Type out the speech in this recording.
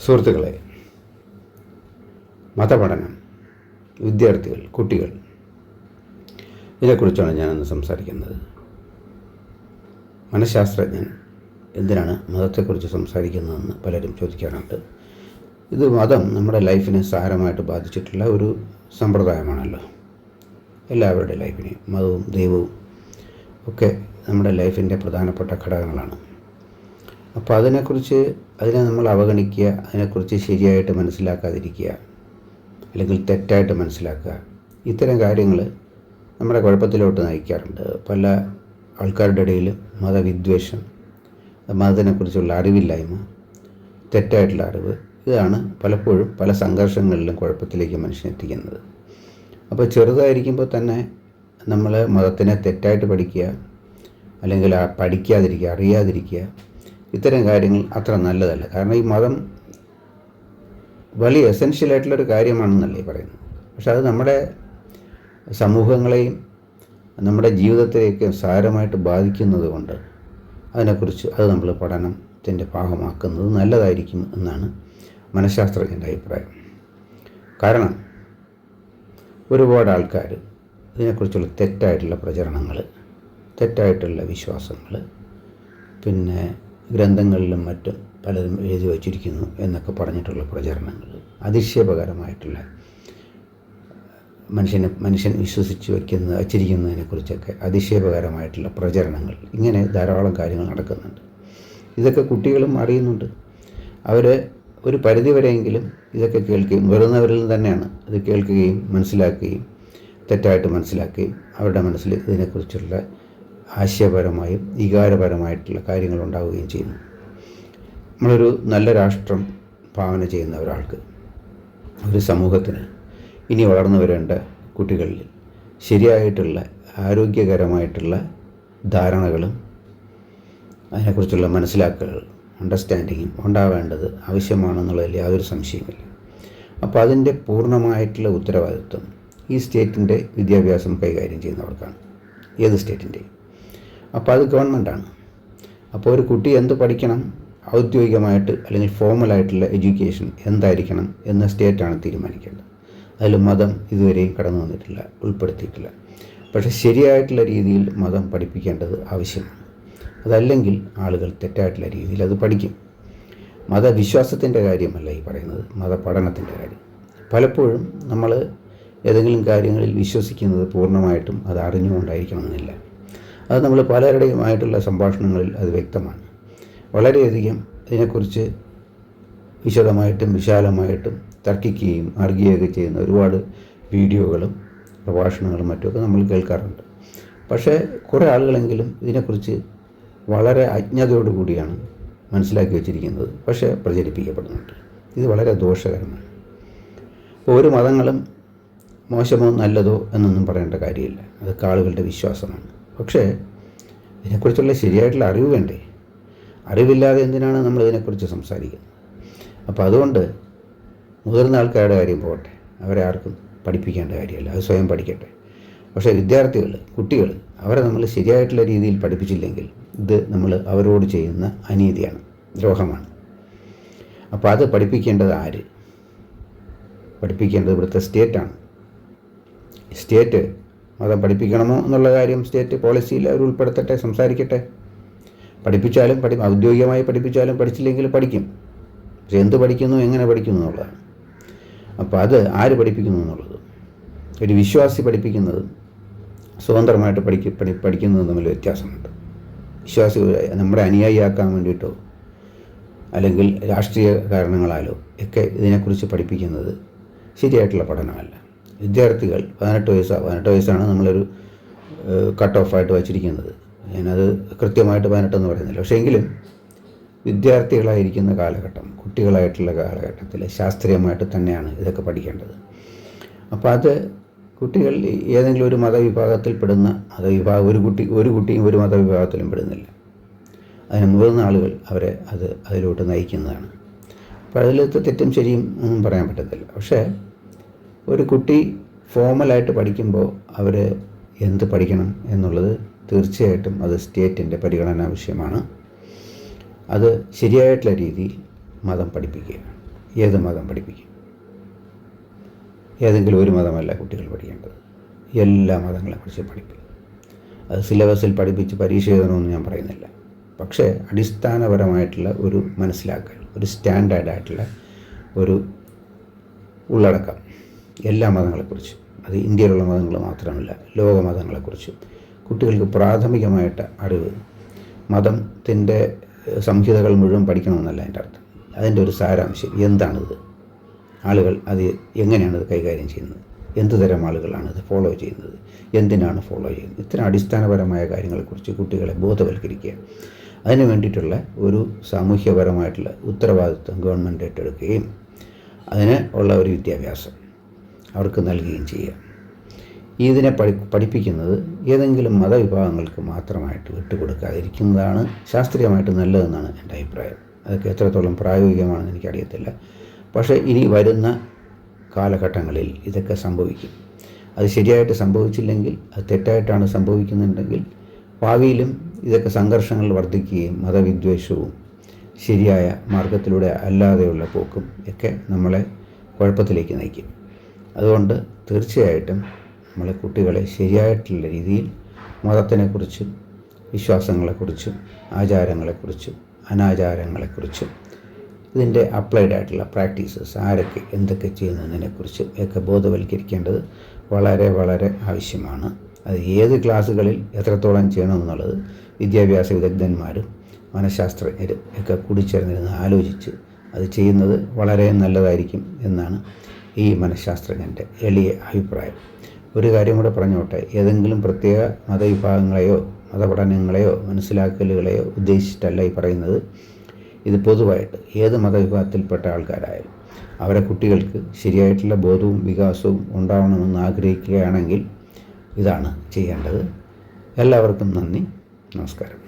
സുഹൃത്തുക്കളെ, മതപഠനം, വിദ്യാർത്ഥികൾ, കുട്ടികൾ, ഇതിനെക്കുറിച്ചാണ് ഞാനിന്ന് സംസാരിക്കുന്നത്. മനഃശാസ്ത്രജ്ഞൻ എന്തിനാണ് മതത്തെക്കുറിച്ച് സംസാരിക്കുന്നതെന്ന് പലരും ചോദിക്കാറുണ്ട്. ഇത് മതം നമ്മുടെ ലൈഫിനെ സാരമായിട്ട് ബാധിച്ചിട്ടുള്ള ഒരു സമ്പ്രദായമാണല്ലോ. എല്ലാവരുടെ ലൈഫിനെയും മതവും ദൈവവും ഒക്കെ നമ്മുടെ ലൈഫിൻ്റെ പ്രധാനപ്പെട്ട ഘടകങ്ങളാണ്. അപ്പോൾ അതിനെ നമ്മൾ അവഗണിക്കുക, അതിനെക്കുറിച്ച് ശരിയായിട്ട് മനസ്സിലാക്കാതിരിക്കുക, അല്ലെങ്കിൽ തെറ്റായിട്ട് മനസ്സിലാക്കുക, ഇത്തരം കാര്യങ്ങൾ നമ്മുടെ കുഴപ്പത്തിലോട്ട് നയിക്കാറുണ്ട്. പല ആൾക്കാരുടെ ഇടയിൽ മതവിദ്വേഷം, മതത്തിനെക്കുറിച്ചുള്ള അറിവില്ലായ്മ, തെറ്റായിട്ടുള്ള അറിവ്, ഇതാണ് പലപ്പോഴും പല സംഘർഷങ്ങളിലും കുഴപ്പത്തിലേക്ക് മനുഷ്യനെത്തിക്കുന്നത്. അപ്പോൾ ചെറുതായിരിക്കുമ്പോൾ തന്നെ നമ്മൾ മതത്തിനെ തെറ്റായിട്ട് പഠിക്കുക, അല്ലെങ്കിൽ പഠിക്കാതിരിക്കുക, അറിയാതിരിക്കുക, ഇത്തരം കാര്യങ്ങൾ അത്ര നല്ലതല്ല. കാരണം ഈ മതം വലിയ എസെൻഷ്യലായിട്ടുള്ളൊരു കാര്യമാണെന്നല്ലേ പറയുന്നത്. പക്ഷെ അത് നമ്മുടെ സമൂഹങ്ങളെയും നമ്മുടെ ജീവിതത്തെയൊക്കെ സാരമായിട്ട് ബാധിക്കുന്നത് കൊണ്ട് അതിനെക്കുറിച്ച് അത് നമ്മൾ പഠനത്തിൻ്റെ ഭാഗമാക്കുന്നത് നല്ലതായിരിക്കും എന്നാണ് മനഃശാസ്ത്രജ്ഞൻ്റെ അഭിപ്രായം. കാരണം ഒരുപാട് ആൾക്കാർ ഇതിനെക്കുറിച്ചുള്ള തെറ്റായിട്ടുള്ള പ്രചരണങ്ങൾ, തെറ്റായിട്ടുള്ള വിശ്വാസങ്ങൾ, പിന്നെ ഗ്രന്ഥങ്ങളിലും മറ്റും പലരും എഴുതി വച്ചിരിക്കുന്നു എന്നൊക്കെ പറഞ്ഞിട്ടുള്ള പ്രചരണങ്ങൾ, അധിക്ഷേപകരമായിട്ടുള്ള മനുഷ്യൻ വിശ്വസിച്ച് വച്ചിരിക്കുന്നതിനെക്കുറിച്ചൊക്കെ അധിക്ഷേപകരമായിട്ടുള്ള പ്രചരണങ്ങൾ, ഇങ്ങനെ ധാരാളം കാര്യങ്ങൾ നടക്കുന്നുണ്ട്. ഇതൊക്കെ കുട്ടികളും അറിയുന്നുണ്ട്. അവർ ഒരു പരിധിവരെയെങ്കിലും ഇതൊക്കെ കേൾക്കുകയും, വരുന്നവരിൽ തന്നെയാണ് ഇത് കേൾക്കുകയും മനസ്സിലാക്കുകയും തെറ്റായിട്ട് മനസ്സിലാക്കുകയും അവരുടെ മനസ്സിൽ ഇതിനെക്കുറിച്ചുള്ള ആശയപരമായും വികാരപരമായിട്ടുള്ള കാര്യങ്ങൾ ഉണ്ടാവുകയും ചെയ്യുന്നു. നമ്മളൊരു നല്ല രാഷ്ട്രം ഭാവന ചെയ്യുന്ന ഒരാൾക്ക്, ഒരു സമൂഹത്തിന് ഇനി വളർന്നു വരേണ്ട കുട്ടികളിൽ ശരിയായിട്ടുള്ള ആരോഗ്യകരമായിട്ടുള്ള ധാരണകളും അതിനെക്കുറിച്ചുള്ള മനസ്സിലാക്കലുകളും അണ്ടർസ്റ്റാൻഡിങ്ങും ഉണ്ടാവേണ്ടത് ആവശ്യമാണെന്നുള്ളതിൽ യാതൊരു സംശയമില്ല. അപ്പോൾ അതിൻ്റെ പൂർണ്ണമായിട്ടുള്ള ഉത്തരവാദിത്വം ഈ സ്റ്റേറ്റിൻ്റെ വിദ്യാഭ്യാസം കൈകാര്യം ചെയ്യുന്നവർക്കാണ്, ഏത് സ്റ്റേറ്റിൻ്റെയും. അപ്പോൾ അത് ഗവൺമെൻറ്റാണ്. അപ്പോൾ ഒരു കുട്ടി എന്ത് പഠിക്കണം, ഔദ്യോഗികമായിട്ട് അല്ലെങ്കിൽ ഫോർമലായിട്ടുള്ള എഡ്യൂക്കേഷൻ എന്തായിരിക്കണം എന്ന് സ്റ്റേറ്റാണ് തീരുമാനിക്കേണ്ടത്. അതിൽ മതം ഇതുവരെയും കടന്നു വന്നിട്ടില്ല, ഉൾപ്പെടുത്തിയിട്ടില്ല. പക്ഷേ ശരിയായിട്ടുള്ള രീതിയിൽ മതം പഠിപ്പിക്കേണ്ടത് ആവശ്യമാണ്. അതല്ലെങ്കിൽ ആളുകൾ തെറ്റായിട്ടുള്ള രീതിയിൽ അത് പഠിക്കും. മതവിശ്വാസത്തിൻ്റെ കാര്യമല്ല ഈ പറയുന്നത്, മതപഠനത്തിൻ്റെ കാര്യം. പലപ്പോഴും നമ്മൾ ഏതെങ്കിലും കാര്യങ്ങളിൽ വിശ്വസിക്കുന്നത് പൂർണ്ണമായിട്ടും അത് അറിഞ്ഞുകൊണ്ടായിരിക്കണമെന്നില്ല. അത് നമ്മൾ പലരുടെയുമായിട്ടുള്ള സംഭാഷണങ്ങളിൽ അത് വ്യക്തമാണ്. വളരെയധികം ഇതിനെക്കുറിച്ച് വിശദമായിട്ടും വിശാലമായിട്ടും തർക്കിക്കുകയും ആർഗ്യുകയൊക്കെ ചെയ്യുന്ന ഒരുപാട് വീഡിയോകളും പ്രഭാഷണങ്ങളും മറ്റുമൊക്കെ നമ്മൾ കേൾക്കാറുണ്ട്. പക്ഷേ കുറേ ആളുകളെങ്കിലും ഇതിനെക്കുറിച്ച് വളരെ അജ്ഞതയോടുകൂടിയാണ് മനസ്സിലാക്കി വച്ചിരിക്കുന്നത്, പക്ഷേ പ്രചരിപ്പിക്കപ്പെടുന്നുണ്ട്. ഇത് വളരെ ദോഷകരമാണ്. ഇപ്പോൾ ഒരു മതങ്ങളും മോശമോ നല്ലതോ എന്നൊന്നും പറയേണ്ട കാര്യമില്ല, അതൊക്കെ ആളുകളുടെ വിശ്വാസമാണ്. പക്ഷേ ഇതിനെക്കുറിച്ചുള്ള ശരിയായിട്ടുള്ള അറിവ് വേണ്ടേ? അറിവില്ലാതെ എന്തിനാണ് നമ്മൾ ഇതിനെക്കുറിച്ച് സംസാരിക്കുന്നത്? അപ്പോൾ അതുകൊണ്ട് മുതിർന്ന ആൾക്കാരുടെ കാര്യം പോകട്ടെ, അവരെ ആർക്കും പഠിപ്പിക്കേണ്ട കാര്യമല്ല, അത് സ്വയം പഠിക്കട്ടെ. പക്ഷേ വിദ്യാർത്ഥികൾ, കുട്ടികൾ, അവരെ നമ്മൾ ശരിയായിട്ടുള്ള രീതിയിൽ പഠിപ്പിച്ചില്ലെങ്കിൽ ഇത് നമ്മൾ അവരോട് ചെയ്യുന്ന അനീതിയാണ്, ദ്രോഹമാണ്. അപ്പോൾ അത് പഠിപ്പിക്കേണ്ടത് ആര്? പഠിപ്പിക്കേണ്ടത് ഇവിടുത്തെ സ്റ്റേറ്റാണ്. സ്റ്റേറ്റ് മതം പഠിപ്പിക്കണമോ എന്നുള്ള കാര്യം സ്റ്റേറ്റ് പോളിസിയിൽ അവർ ഉൾപ്പെടുത്തട്ടെ, സംസാരിക്കട്ടെ. പഠിപ്പിച്ചാലും ഔദ്യോഗികമായി പഠിപ്പിച്ചാലും പഠിച്ചില്ലെങ്കിലും പഠിക്കും. പക്ഷെ എന്ത് പഠിക്കുന്നു, എങ്ങനെ പഠിക്കുന്നു എന്നുള്ളതാണ്. അപ്പോൾ അത് ആര് പഠിപ്പിക്കുന്നു എന്നുള്ളത്, ഒരു വിശ്വാസി പഠിപ്പിക്കുന്നതും സ്വതന്ത്രമായിട്ട് പഠിക്കുന്നതും തമ്മിൽ വ്യത്യാസമുണ്ട്. വിശ്വാസി നമ്മുടെ അനുയായിയാക്കാൻ വേണ്ടിയിട്ടോ അല്ലെങ്കിൽ രാഷ്ട്രീയ കാരണങ്ങളാലോ ഒക്കെ ഇതിനെക്കുറിച്ച് പഠിപ്പിക്കുന്നത് ശരിയായിട്ടുള്ള പഠനമല്ല. വിദ്യാർത്ഥികൾ 18 വയസ്സാണ് നമ്മളൊരു കട്ട് ഓഫായിട്ട് വച്ചിരിക്കുന്നത്. ഞാനത് കൃത്യമായിട്ട് 18 എന്ന് പറയുന്നില്ല. പക്ഷേ എങ്കിലും വിദ്യാർത്ഥികളായിരിക്കുന്ന കാലഘട്ടം, കുട്ടികളായിട്ടുള്ള കാലഘട്ടത്തിൽ ശാസ്ത്രീയമായിട്ട് തന്നെയാണ് ഇതൊക്കെ പഠിക്കേണ്ടത്. അപ്പോൾ അത് കുട്ടികൾ ഏതെങ്കിലും ഒരു മതവിഭാഗത്തിൽ പെടുന്ന ഒരു കുട്ടിയും ഒരു മതവിഭാഗത്തിലും പെടുന്നില്ല. അതിന് മുതിർന്ന ആളുകൾ അവരെ അതിലോട്ട് നയിക്കുന്നതാണ്. അപ്പോൾ അതിലത്തെ തെറ്റും ശരിയും ഒന്നും പറയാൻ പറ്റത്തില്ല. പക്ഷേ ഒരു കുട്ടി ഫോർമലായിട്ട് പഠിക്കുമ്പോൾ അവർ എന്ത് പഠിക്കണം എന്നുള്ളത് തീർച്ചയായിട്ടും അത് സ്റ്റേറ്റിൻ്റെ പരിഗണന വിഷയമാണ്. അത് ശരിയായിട്ടുള്ള രീതിയിൽ മതം പഠിപ്പിക്കുക. ഏത് മതം പഠിപ്പിക്കും? ഏതെങ്കിലും ഒരു മതമല്ല കുട്ടികൾ പഠിക്കേണ്ടത്, എല്ലാ മതങ്ങളെക്കുറിച്ച് പഠിപ്പിക്കും. അത് സിലബസിൽ പഠിപ്പിച്ച് പരീക്ഷ എഴുതണമെന്ന് ഞാൻ പറയുന്നില്ല. പക്ഷേ അടിസ്ഥാനപരമായിട്ടുള്ള ഒരു മനസ്സിലാക്കൽ, ഒരു സ്റ്റാൻഡേർഡായിട്ടുള്ള ഒരു ഉള്ളടക്കം എല്ലാ മതങ്ങളെക്കുറിച്ചും, അത് ഇന്ത്യയിലുള്ള മതങ്ങൾ മാത്രമല്ല ലോക മതങ്ങളെക്കുറിച്ചും കുട്ടികൾക്ക് പ്രാഥമികമായിട്ട് അറിവ്. മതത്തിൻ്റെ സംഹിതകൾ മുഴുവൻ പഠിക്കണമെന്നല്ല എൻ്റെ അർത്ഥം. അതിൻ്റെ ഒരു സാരാംശം എന്താണിത്, ആളുകൾ അത് എങ്ങനെയാണിത് കൈകാര്യം ചെയ്യുന്നത്, എന്ത് തരം ആളുകളാണ് ഇത് ഫോളോ ചെയ്യുന്നത്, എന്തിനാണ് ഫോളോ ചെയ്യുന്നത്, ഇത്തരം അടിസ്ഥാനപരമായ കാര്യങ്ങളെക്കുറിച്ച് കുട്ടികളെ ബോധവൽക്കരിക്കുക. അതിന് വേണ്ടിയിട്ടുള്ള ഒരു സാമൂഹ്യപരമായിട്ടുള്ള ഉത്തരവാദിത്വം ഗവൺമെൻറ് ഏറ്റെടുക്കുകയും അതിന് ഉള്ള ഒരു വിദ്യാഭ്യാസം അവർക്ക് നൽകുകയും ചെയ്യുക. ഇതിനെ പഠിപ്പിക്കുന്നത് ഏതെങ്കിലും മതവിഭാഗങ്ങൾക്ക് മാത്രമായിട്ട് വിട്ടുകൊടുക്കാതിരിക്കുന്നതാണ് ശാസ്ത്രീയമായിട്ട് നല്ലതെന്നാണ് എൻ്റെ അഭിപ്രായം. അതൊക്കെ എത്രത്തോളം പ്രായോഗികമാണെന്ന് എനിക്കറിയത്തില്ല. പക്ഷേ ഇനി വരുന്ന കാലഘട്ടങ്ങളിൽ ഇതൊക്കെ സംഭവിക്കും. അത് ശരിയായിട്ട് സംഭവിച്ചില്ലെങ്കിൽ, അത് തെറ്റായിട്ടാണ് സംഭവിക്കുന്നുണ്ടെങ്കിൽ ഭാവിയിലും ഇതൊക്കെ സംഘർഷങ്ങൾ വർദ്ധിക്കുകയും മതവിദ്വേഷവും ശരിയായ മാർഗത്തിലൂടെ അല്ലാതെയുള്ള പോക്കും ഒക്കെ നമ്മളെ കുഴപ്പത്തിലേക്ക് നയിക്കും. അതുകൊണ്ട് തീർച്ചയായിട്ടും നമ്മളെ കുട്ടികളെ ശരിയായിട്ടുള്ള രീതിയിൽ മതത്തിനെക്കുറിച്ചും വിശ്വാസങ്ങളെക്കുറിച്ചും ആചാരങ്ങളെക്കുറിച്ചും അനാചാരങ്ങളെക്കുറിച്ചും ഇതിൻ്റെ അപ്ലൈഡ് ആയിട്ടുള്ള പ്രാക്ടീസസ് ആരൊക്കെ എന്തൊക്കെ ചെയ്യുന്നതിനെക്കുറിച്ചും ഒക്കെ ബോധവൽക്കരിക്കേണ്ടത് വളരെ വളരെ ആവശ്യമാണ്. അത് ഏത് ക്ലാസ്സുകളിൽ എത്രത്തോളം ചെയ്യണമെന്നുള്ളത് വിദ്യാഭ്യാസ വിദഗ്ധന്മാരും മനഃശാസ്ത്രജ്ഞരും ഒക്കെ കൂടിച്ചേർന്നിരുന്ന് ആലോചിച്ച് അത് ചെയ്യുന്നത് വളരെ നല്ലതായിരിക്കും എന്നാണ് ഈ മനഃശാസ്ത്രജ്ഞൻ്റെ എളിയ അഭിപ്രായം. ഒരു കാര്യം കൂടെ പറഞ്ഞോട്ടെ, ഏതെങ്കിലും പ്രത്യേക മതവിഭാഗങ്ങളെയോ മതപഠനങ്ങളെയോ മനസ്സിലാക്കലുകളെയോ ഉദ്ദേശിച്ചിട്ടല്ല ഈ പറയുന്നത്. ഇത് പൊതുവായിട്ട് ഏത് മതവിഭാഗത്തിൽപ്പെട്ട ആൾക്കാരായാലും അവരെ കുട്ടികൾക്ക് ശരിയായിട്ടുള്ള ബോധവും വികാസവും ഉണ്ടാവണമെന്ന് ആഗ്രഹിക്കുകയാണെങ്കിൽ ഇതാണ് ചെയ്യേണ്ടത്. എല്ലാവർക്കും നന്ദി, നമസ്കാരം.